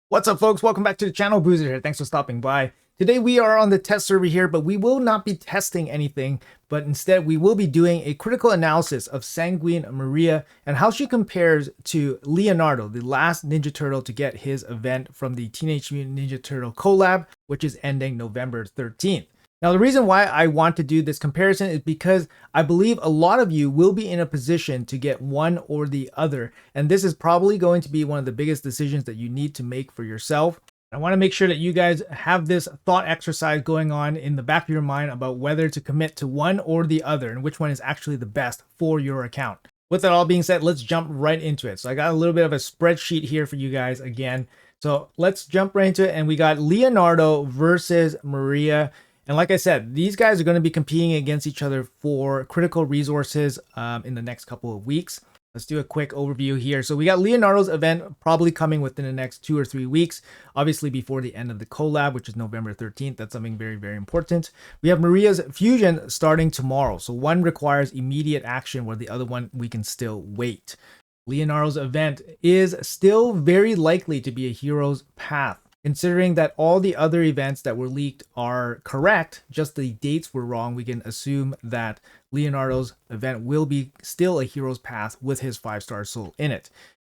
What's up, folks? Welcome back to the channel. Boozer here. Thanks for stopping by. Today we are on the test server here, but we will not be testing anything, but instead we will be doing a critical analysis of Sanguin Maria and how she compares to Leonardo, the last Ninja Turtle to get his event from the Teenage Mutant Ninja Turtle collab, which is ending November 13th. Now, the reason why I want to do this comparison is because I believe a lot of you will be in a position to get one or the other, and this is probably going to be one of the biggest decisions that you need to make for yourself. I want to make sure that you guys have this thought exercise going on in the back of your mind about whether to commit to one or the other and which one is actually the best for your account. With that all being said, let's jump right into it. So I got a little bit of a spreadsheet here for you guys again. So let's jump right into it, and we got Leonardo versus Maria. And like I said, these guys are going to be competing against each other for critical resources in the next couple of weeks. Let's do a quick overview here. So we got Leonardo's event probably coming within the next 2 or 3 weeks, obviously before the end of the collab, which is November 13th. That's something very, very important. We have Maria's fusion starting tomorrow. So one requires immediate action where the other one we can still wait. Leonardo's event is still very likely to be a hero's path. Considering that all the other events that were leaked are correct, just the dates were wrong, we can assume that Leonardo's event will be still a hero's path with his 5-star soul in it.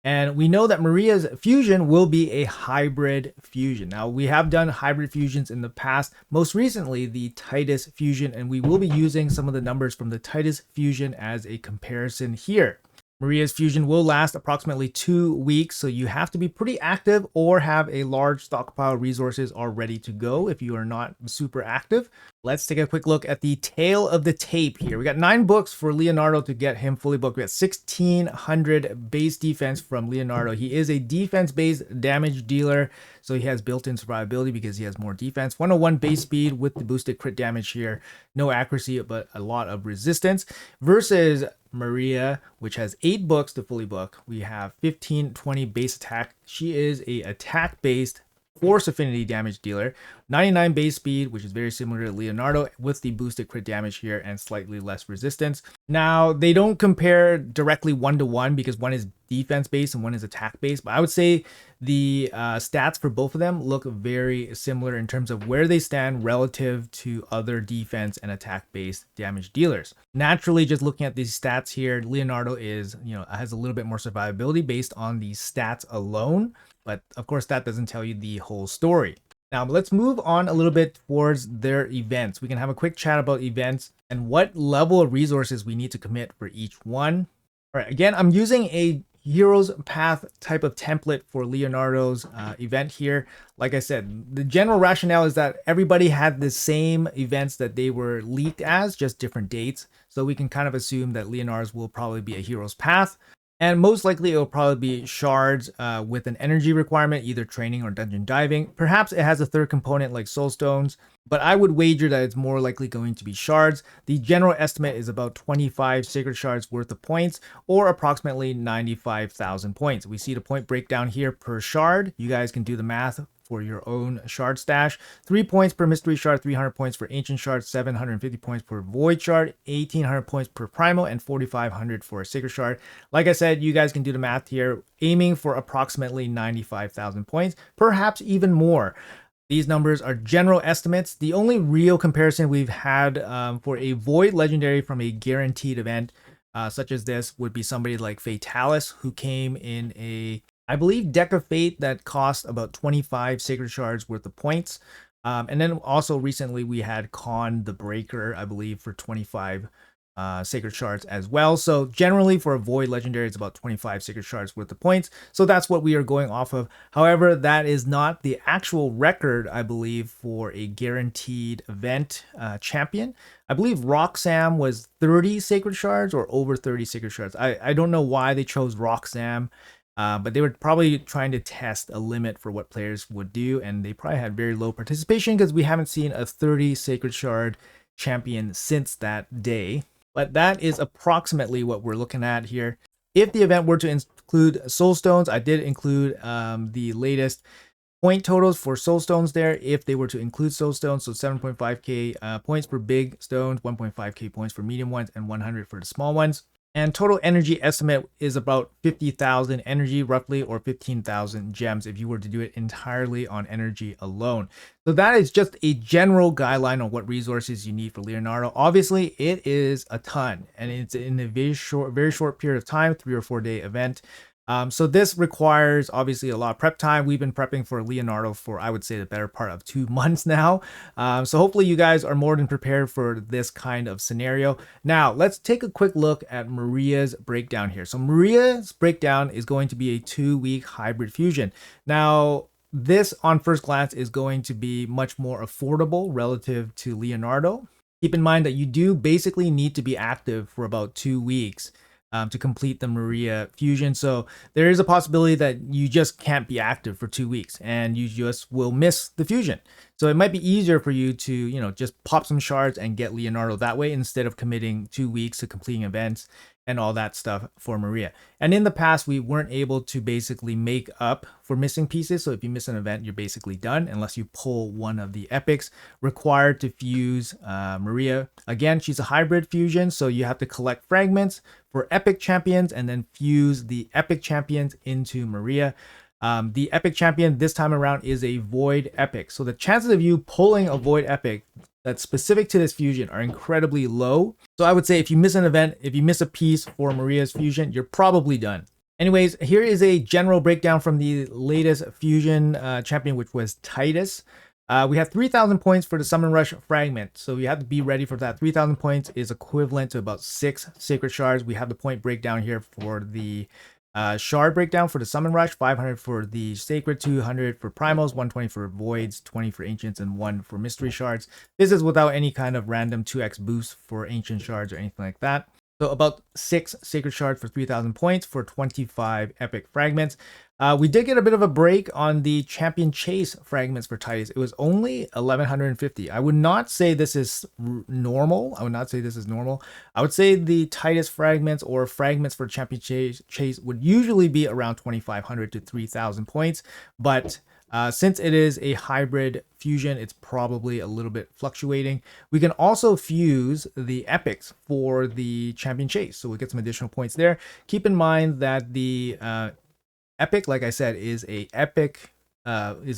And we know that Maria's fusion will be a hybrid fusion. Now, we have done hybrid fusions in the past, most recently the Titus fusion, and we will be using some of the numbers from the Titus fusion as a comparison here. Maria's fusion will last approximately 2 weeks, so you have to be pretty active or have a large stockpile of resources all ready to go if you are not super active. Let's take a quick look at the tail of the tape here. We got 9 books for Leonardo to get him fully booked. We got 1600 base defense from Leonardo. He is a defense-based damage dealer, so he has built-in survivability because he has more defense. 101 base speed with the boosted crit damage here. No accuracy, but a lot of resistance. Versus Maria, which has 8 books to fully book. We have 1520 base attack. She is a attack-based force affinity damage dealer, 99 base speed, which is very similar to Leonardo with the boosted crit damage here and slightly less resistance. Now, they don't compare directly 1-to-1 because one is defense based and one is attack based, but I would say the stats for both of them look very similar in terms of where they stand relative to other defense and attack based damage dealers. Naturally, just looking at these stats here, Leonardo is, has a little bit more survivability based on these stats alone. But of course, that doesn't tell you the whole story. Now, let's move on a little bit towards their events. We can have a quick chat about events and what level of resources we need to commit for each one. All right, again, I'm using a Hero's Path type of template for Leonardo's event here. Like I said, the general rationale is that everybody had the same events that they were leaked as, just different dates. So we can kind of assume that Leonardo's will probably be a Hero's Path. And most likely it will probably be shards with an energy requirement, either training or dungeon diving. Perhaps it has a third component like soul stones, but I would wager that it's more likely going to be shards. The general estimate is about 25 sacred shards worth of points, or approximately 95,000 points. We see the point breakdown here per shard. You guys can do the math for your own shard stash. 3 points per mystery shard, 300 points for ancient shard, 750 points per void shard, 1800 points per primal, and 4500 for a sacred shard. Like I said, you guys can do the math here, aiming for approximately 95,000 points, perhaps even more. These numbers are general estimates. The only real comparison we've had for a void legendary from a guaranteed event such as this would be somebody like Fatalis, who came in a, I believe, Deck of Fate that cost about 25 sacred shards worth of points. And then also recently we had Khan the Breaker, I believe, for 25 sacred shards as well. So generally for a void legendary, it's about 25 sacred shards worth of points. So that's what we are going off of. However, that is not the actual record, I believe, for a guaranteed event champion. I believe Roxanne was 30 sacred shards or over 30 sacred shards. I don't know why they chose Roxanne. But they were probably trying to test a limit for what players would do, and they probably had very low participation because we haven't seen a 30 Sacred Shard champion since that day. But that is approximately what we're looking at here. If the event were to include soul stones, I did include the latest point totals for soul stones there if they were to include soul stones. So 7.5k points for big stones, 1.5k points for medium ones, and 100 for the small ones. And total energy estimate is about 50,000 energy roughly, or 15,000 gems if you were to do it entirely on energy alone. So that is just a general guideline on what resources you need for Leonardo. Obviously, it is a ton, and it's in a very short period of time, 3 or 4 day event. So this requires obviously a lot of prep time. We've been prepping for Leonardo for, I would say, the better part of 2 months now. So hopefully you guys are more than prepared for this kind of scenario. Now let's take a quick look at Maria's breakdown here. So Maria's breakdown is going to be a 2-week hybrid fusion. Now this on first glance is going to be much more affordable relative to Leonardo. Keep in mind that you do basically need to be active for about 2 weeks to complete the Maria fusion. So there is a possibility that you just can't be active for 2 weeks and you just will miss the fusion. So it might be easier for you to, just pop some shards and get Leonardo that way instead of committing 2 weeks to completing events and all that stuff for Maria. And in the past, we weren't able to basically make up for missing pieces. So if you miss an event, you're basically done unless you pull one of the epics required to fuse Maria. Again, she's a hybrid fusion, so you have to collect fragments for epic champions and then fuse the epic champions into Maria. The epic champion this time around is a void epic. So the chances of you pulling a void epic that's specific to this fusion are incredibly low. So I would say if you miss an event, if you miss a piece for Maria's fusion, you're probably done. Anyways, here is a general breakdown from the latest fusion champion, which was Titus. We have 3,000 points for the Summon Rush fragment, so you have to be ready for that. 3,000 points is equivalent to about 6 Sacred Shards. We have the point breakdown here for the shard breakdown for the Summon Rush, 500 for the Sacred, 200 for Primals, 120 for Voids, 20 for Ancients, and 1 for Mystery Shards. This is without any kind of random 2x boost for Ancient Shards or anything like that. So about 6 Sacred Shards for 3,000 points for 25 Epic Fragments. We did get a bit of a break on the Champion Chase fragments for Titus. It was only 1,150. I would not say this is normal. I would say the Titus fragments or fragments for Champion Chase would usually be around 2,500 to 3,000 points. But since it is a hybrid fusion, it's probably a little bit fluctuating. We can also fuse the epics for the Champion Chase, so we'll get some additional points there. Keep in mind that the epic, like I said, is a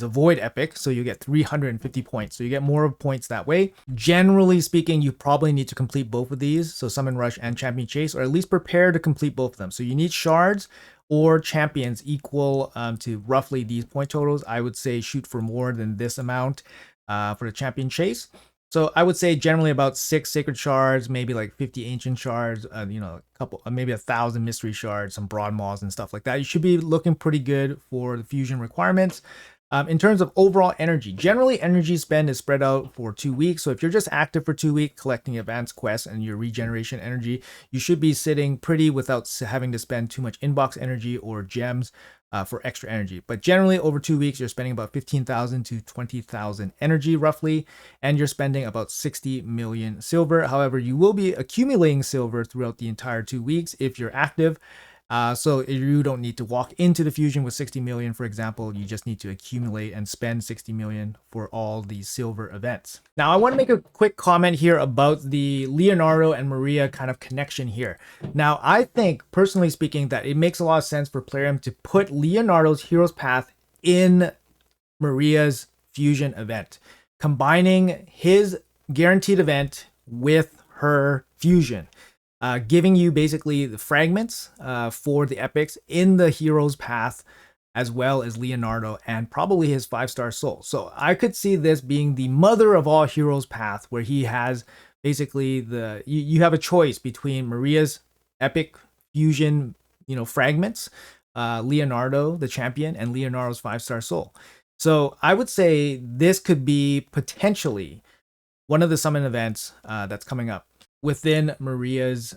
void epic, so you get 350 points, so you get more points that way. Generally speaking, you probably need to complete both of these, so Summon Rush and Champion Chase, or at least prepare to complete both of them. So you need shards or champions equal to roughly these point totals. I would say shoot for more than this amount for the Champion Chase. So I would say generally about 6 Sacred Shards, maybe like 50 Ancient Shards, a couple, maybe 1,000 Mystery Shards, some Broad Maws and stuff like that. You should be looking pretty good for the fusion requirements. In terms of overall energy, generally energy spend is spread out for 2 weeks. So if you're just active for 2 weeks, collecting advanced quests and your regeneration energy, you should be sitting pretty without having to spend too much inbox energy or gems for extra energy. But generally over 2 weeks, you're spending about 15,000 to 20,000 energy roughly, and you're spending about 60 million silver. However, you will be accumulating silver throughout the entire 2 weeks if you're active. So you don't need to walk into the fusion with 60 million, for example. You just need to accumulate and spend 60 million for all these silver events. Now, I want to make a quick comment here about the Leonardo and Maria kind of connection here. Now, I think, personally speaking, that it makes a lot of sense for Plarium to put Leonardo's Hero's Path in Maria's fusion event, combining his guaranteed event with her fusion. Giving you basically the fragments for the epics in the hero's path, as well as Leonardo and probably his 5-star soul. So I could see this being the mother of all heroes path, where he has basically you have a choice between Maria's epic fusion, fragments, Leonardo the champion, and Leonardo's 5-star soul. So I would say this could be potentially one of the summon events that's coming up within Maria's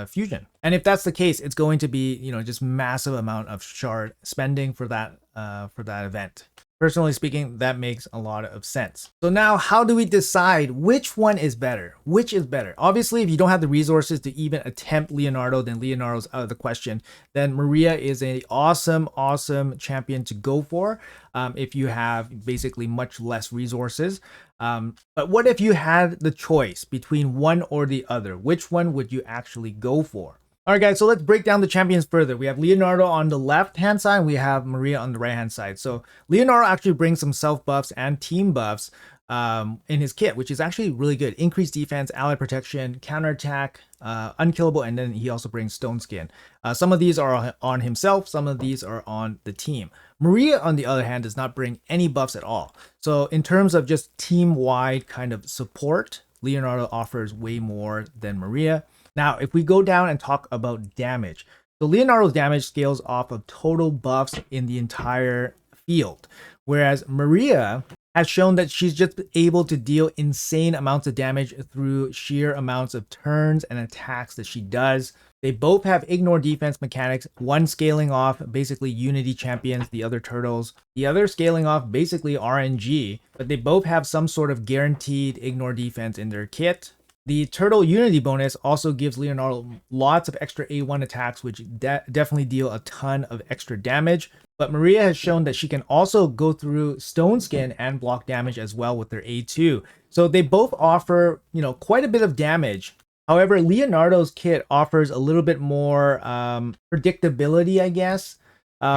fusion. And if that's the case, it's going to be just massive amount of shard spending for that event. Personally speaking, that makes a lot of sense. So now how do we decide which one is better? Which is better? Obviously, if you don't have the resources to even attempt Leonardo, then Leonardo's out of the question. Then Maria is an awesome champion to go for if you have basically much less resources. But what if you had the choice between one or the other? Which one would you actually go for? All right, guys, so let's break down the champions further. We have Leonardo on the left-hand side, and we have Maria on the right-hand side. So Leonardo actually brings some self-buffs and team buffs in his kit, which is actually really good. Increased defense, ally protection, counterattack, unkillable, and then he also brings stone skin. Some of these are on himself, some of these are on the team. Maria, on the other hand, does not bring any buffs at all. So in terms of just team-wide kind of support, Leonardo offers way more than Maria. Now, if we go down and talk about damage, so Leonardo's damage scales off of total buffs in the entire field, whereas Maria has shown that she's just able to deal insane amounts of damage through sheer amounts of turns and attacks that she does. They both have ignore defense mechanics, one scaling off basically Unity champions, the other turtles, the other scaling off basically RNG, but they both have some sort of guaranteed ignore defense in their kit. The Turtle Unity bonus also gives Leonardo lots of extra A1 attacks, which definitely deal a ton of extra damage. But Maria has shown that she can also go through Stone Skin and block damage as well with their A2. So they both offer, quite a bit of damage. However, Leonardo's kit offers a little bit more predictability, I guess,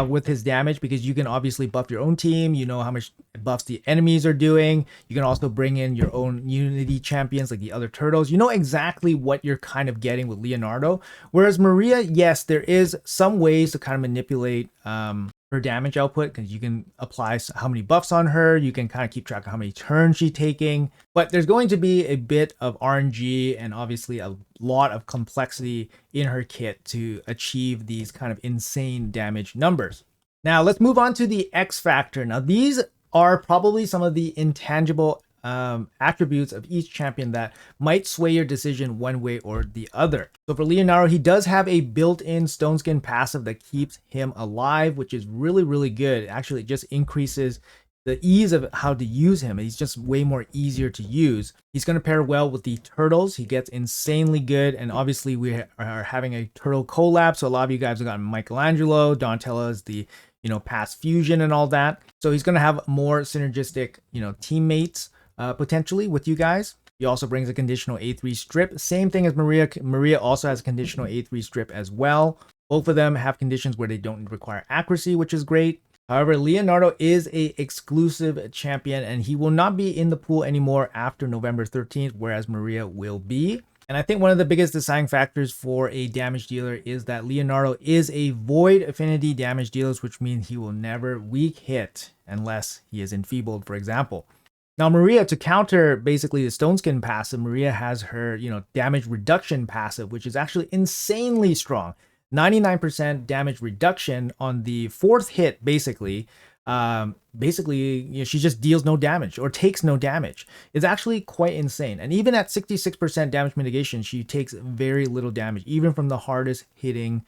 with his damage, because you can obviously buff your own team. You know how much buffs the enemies are doing. You can also bring in your own Unity champions like the other turtles. You know exactly what you're kind of getting with Leonardo. Whereas Maria, yes, there is some ways to kind of manipulate her damage output, because you can apply how many buffs on her. You can kind of keep track of how many turns she's taking. But there's going to be a bit of RNG and obviously a lot of complexity in her kit to achieve these kind of insane damage numbers. Now let's move on to the X factor. Now these are probably some of the intangible attributes of each champion that might sway your decision one way or the other. So for Leonardo, he does have a built-in Stone Skin passive that keeps him alive, which is really good. Actually, it just increases the ease of how to use him. He's just way more easier to use. He's going to pair well with the turtles. He gets insanely good, and obviously we are having a turtle collab, so a lot of you guys have gotten Michelangelo. Donatella is the past fusion and all that. So he's going to have more synergistic teammates potentially with you guys. He also brings a conditional A3 strip. Same thing as Maria. Maria also has a conditional A3 strip as well. Both of them have conditions where they don't require accuracy, which is great. However, Leonardo is a exclusive champion, and he will not be in the pool anymore after November 13th, whereas Maria will be. And I think one of the biggest deciding factors for a damage dealer is that Leonardo is a void affinity damage dealer, which means he will never weak hit unless he is enfeebled, for example. Now, Maria, to counter basically the Stone Skin passive, Maria has her, damage reduction passive, which is actually insanely strong. 99% damage reduction on the fourth hit, basically. She just deals no damage or takes no damage. It's actually quite insane. And even at 66% damage mitigation, she takes very little damage, even from the hardest hitting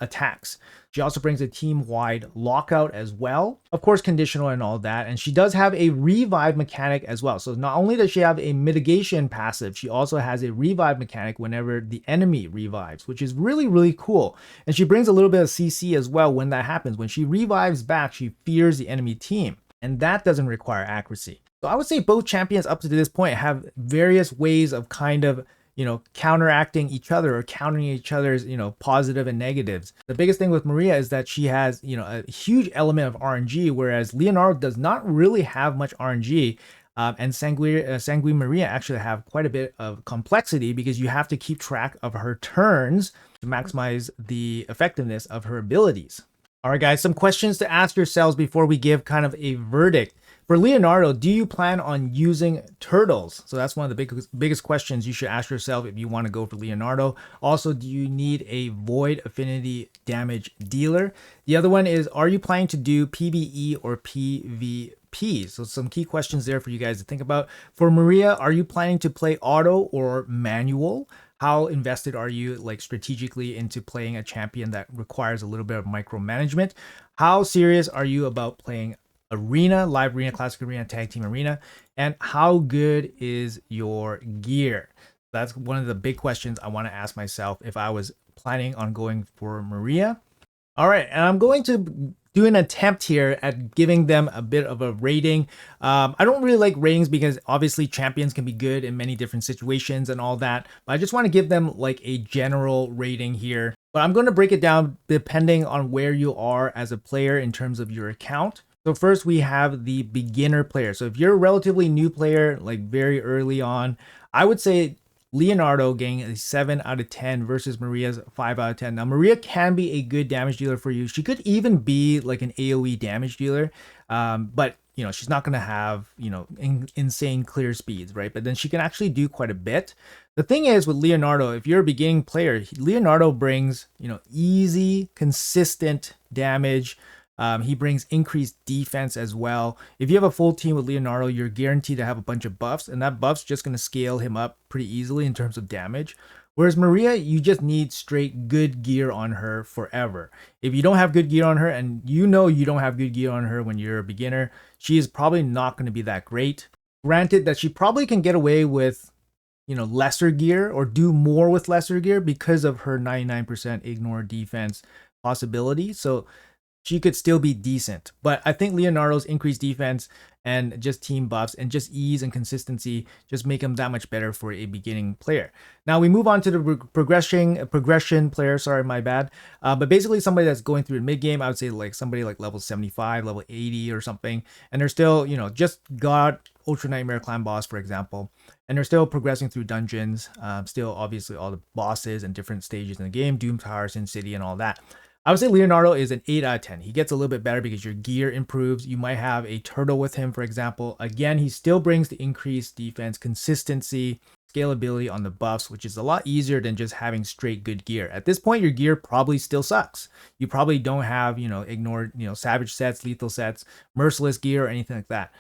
attacks. She also brings a team-wide lockout as well, of course conditional and all that, and she does have a revive mechanic as well. So not only does she have a mitigation passive, she also has a revive mechanic whenever the enemy revives, which is really cool. And she brings a little bit of CC as well when that happens. When she revives back, she fears the enemy team, and that doesn't require accuracy. So I would say both champions up to this point have various ways of kind of counteracting each other or countering each other's, positive and negatives. The biggest thing with Maria is that she has, a huge element of RNG, whereas Leonardo does not really have much RNG. And Sanguin Maria actually have quite a bit of complexity, because you have to keep track of her turns to maximize the effectiveness of her abilities. All right, guys, some questions to ask yourselves before we give kind of a verdict. For Leonardo, do you plan on using turtles? So that's one of the biggest questions you should ask yourself if you want to go for Leonardo. Also, do you need a void affinity damage dealer? The other one is, are you planning to do PvE or PvP? So some key questions there for you guys to think about. For Maria, are you planning to play auto or manual? How invested are you strategically into playing a champion that requires a little bit of micromanagement? How serious are you about playing arena, live arena, classic arena, tag team arena, and how good is your gear? That's one of the big questions I want to ask myself if I was planning on going for Maria. All right, and I'm going to do an attempt here at giving them a bit of a rating. I don't really like ratings because obviously champions can be good in many different situations and all that, but I just want to give them like a general rating here. But I'm going to break it down depending on where you are as a player in terms of your account. So first we have the beginner player. So if you're a relatively new player, like very early on, I would say Leonardo getting a 7 out of 10 versus Maria's 5 out of 10. Now, Maria can be a good damage dealer for you. She could even be like an AoE damage dealer, but she's not going to have, insane clear speeds, right? But then she can actually do quite a bit. The thing is with Leonardo, if you're a beginning player, Leonardo brings, easy, consistent damage. He brings increased defense as well. If you have a full team with Leonardo, you're guaranteed to have a bunch of buffs, and that buff's just going to scale him up pretty easily in terms of damage. Whereas Maria, you just need straight good gear on her forever. If you don't have good gear on her, and you don't have good gear on her when you're a beginner, she is probably not going to be that great. Granted that she probably can get away with lesser gear or do more with lesser gear because of her 99% ignore defense possibility. So she could still be decent. But I think Leonardo's increased defense and just team buffs and just ease and consistency just make him that much better for a beginning player. Now we move on to the progression player, sorry, my bad. But basically somebody that's going through a mid game, I would say like somebody like level 75, level 80 or something. And they're still, just got Ultra Nightmare Clan boss, for example. And they're still progressing through dungeons, still obviously all the bosses and different stages in the game, Doom Tower, Sin City and all that. I would say Leonardo is an 8 out of 10. He gets a little bit better because your gear improves. You might have a turtle with him, for example. Again, he still brings the increased defense, consistency, scalability on the buffs, which is a lot easier than just having straight good gear. At this point, your gear probably still sucks. You probably don't have, ignored, savage sets, lethal sets, merciless gear, or anything like that.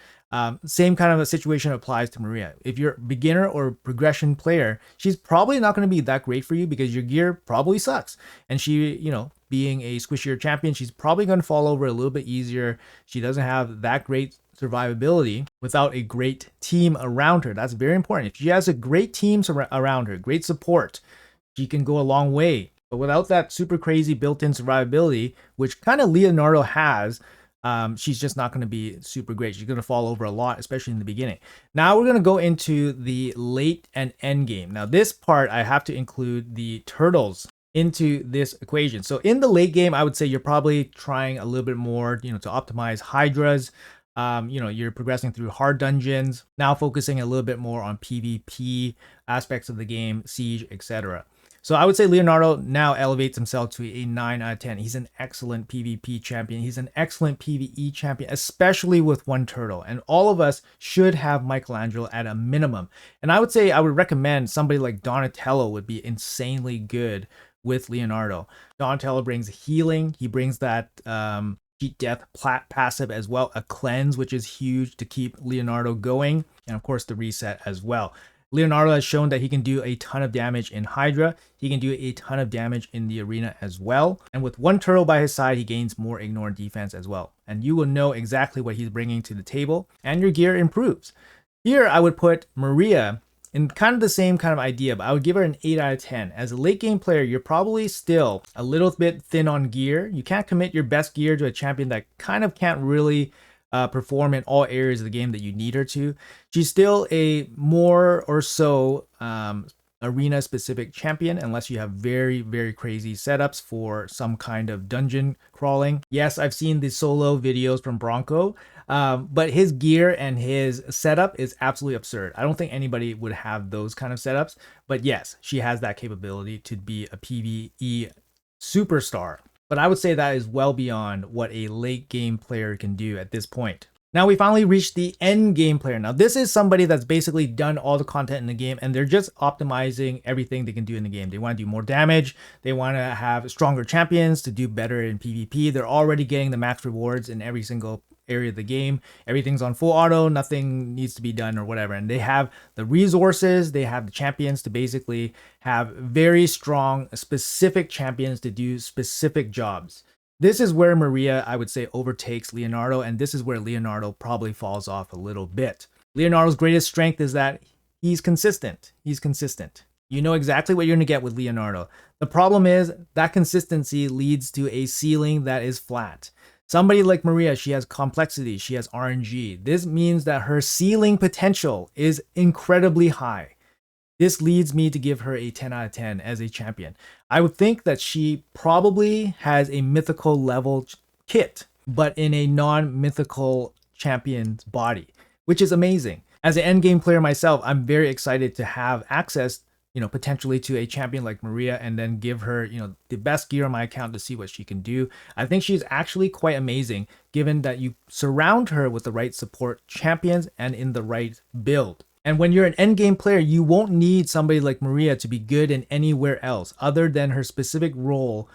Same kind of a situation applies to Maria. If you're a beginner or progression player, she's probably not going to be that great for you because your gear probably sucks. And she, being a squishier champion, she's probably going to fall over a little bit easier. She doesn't have that great survivability without a great team around her. That's very important. If she has a great team around her, great support, she can go a long way. But without that super crazy built-in survivability, which kind of Leonardo has, she's just not going to be super great. She's going to fall over a lot, especially in the beginning. Now we're going to go into the late and end game. Now this part, I have to include the turtles into this equation. So in the late game, I would say you're probably trying a little bit more, to optimize Hydras. You're progressing through hard dungeons, now focusing a little bit more on PvP aspects of the game, siege, etc. So I would say Leonardo now elevates himself to a 9 out of 10. He's an excellent PvP champion. He's an excellent PvE champion, especially with one turtle. And all of us should have Michelangelo at a minimum. And I would say I would recommend somebody like Donatello would be insanely good with Leonardo. Donatello brings healing. He brings that cheat death passive as well, a cleanse, which is huge to keep Leonardo going. And of course the reset as well. Leonardo has shown that he can do a ton of damage in Hydra. He can do a ton of damage in the arena as well. And with one turtle by his side, he gains more ignore defense as well. And you will know exactly what he's bringing to the table, and your gear improves. Here, I would put Maria in kind of the same kind of idea, but I would give her an 8 out of 10. As a late game player, you're probably still a little bit thin on gear. You can't commit your best gear to a champion that kind of can't really perform in all areas of the game that you need her to. She's still a more or so arena specific champion unless you have very, very crazy setups for some kind of dungeon crawling. Yes, I've seen the solo videos from Bronco, but his gear and his setup is absolutely absurd. I don't think anybody would have those kind of setups, but yes, she has that capability to be a PvE superstar. But I would say that is well beyond what a late game player can do at this point. Now we finally reached the end game player. Now this is somebody that's basically done all the content in the game and they're just optimizing everything they can do in the game. They want to do more damage. They want to have stronger champions to do better in PvP. They're already getting the max rewards in every single area of the game. Everything's on full auto, nothing needs to be done or whatever. And they have the resources, they have the champions to basically have very strong, specific champions to do specific jobs. This is where Maria, I would say, overtakes Leonardo, and this is where Leonardo probably falls off a little bit. Leonardo's greatest strength is that he's consistent. He's consistent. You know exactly what you're going to get with Leonardo. The problem is that consistency leads to a ceiling that is flat. Somebody like Maria, she has complexity, she has RNG. This means that her ceiling potential is incredibly high. This leads me to give her a 10 out of 10 as a champion. I would think that she probably has a mythical level kit, but in a non-mythical champion's body, which is amazing. As an endgame player myself, I'm very excited to have access, potentially to a champion like Maria, and then give her, the best gear on my account to see what she can do. I think she's actually quite amazing, given that you surround her with the right support champions and in the right build. And when you're an endgame player, you won't need somebody like Maria to be good in anywhere else other than her specific role,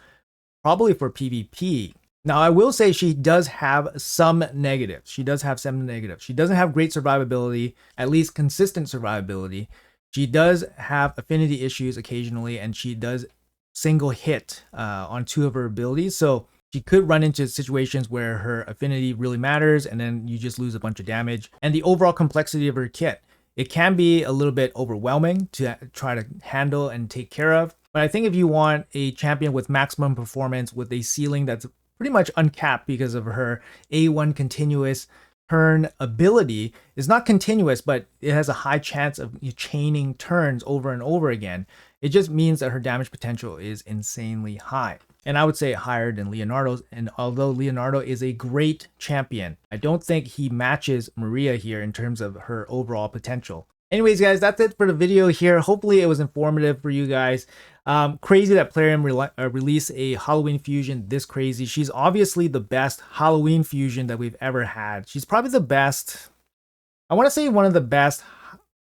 probably for PvP. Now, I will say she does have some negatives. She doesn't have great survivability, at least consistent survivability. She does have affinity issues occasionally, and she does single hit on 2 of her abilities. So she could run into situations where her affinity really matters, and then you just lose a bunch of damage. And the overall complexity of her kit, it can be a little bit overwhelming to try to handle and take care of. But I think if you want a champion with maximum performance with a ceiling that's pretty much uncapped because of her A1 continuous turn ability, is not continuous, but it has a high chance of chaining turns over and over again. It just means that her damage potential is insanely high. And I would say higher than Leonardo's. And although Leonardo is a great champion, I don't think he matches Maria here in terms of her overall potential. Anyways, guys, that's it for the video here. Hopefully it was informative for you guys. Crazy that Plarium released a Halloween fusion this crazy. She's obviously the best Halloween fusion that we've ever had. She's probably the best, I want to say one of the best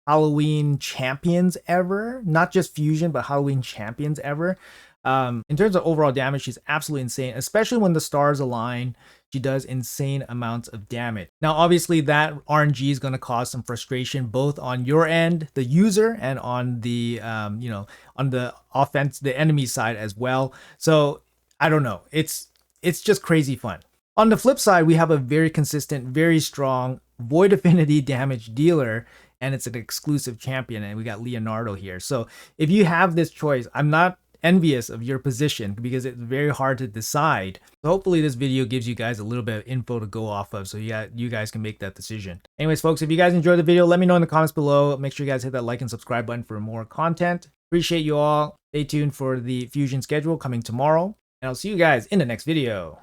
Halloween champions ever. Not just fusion, but Halloween champions ever. In terms of overall damage, she's absolutely insane, especially when the stars align. She does insane amounts of damage. Now, obviously, that RNG is going to cause some frustration both on your end, the user, and on the, on the the enemy side as well. So I don't know. It's just crazy fun. On the flip side, we have a very consistent, very strong void affinity damage dealer, and it's an exclusive champion, and we got Leonardo here. So if you have this choice, I'm not envious of your position because it's very hard to decide. So hopefully this video gives you guys a little bit of info to go off of, so you guys can make that decision. Anyways, folks, if you guys enjoyed the video, let me know in the comments below. Make sure you guys hit that like and subscribe button for more content. Appreciate you all. Stay tuned for the fusion schedule coming tomorrow, and I'll see you guys in the next video.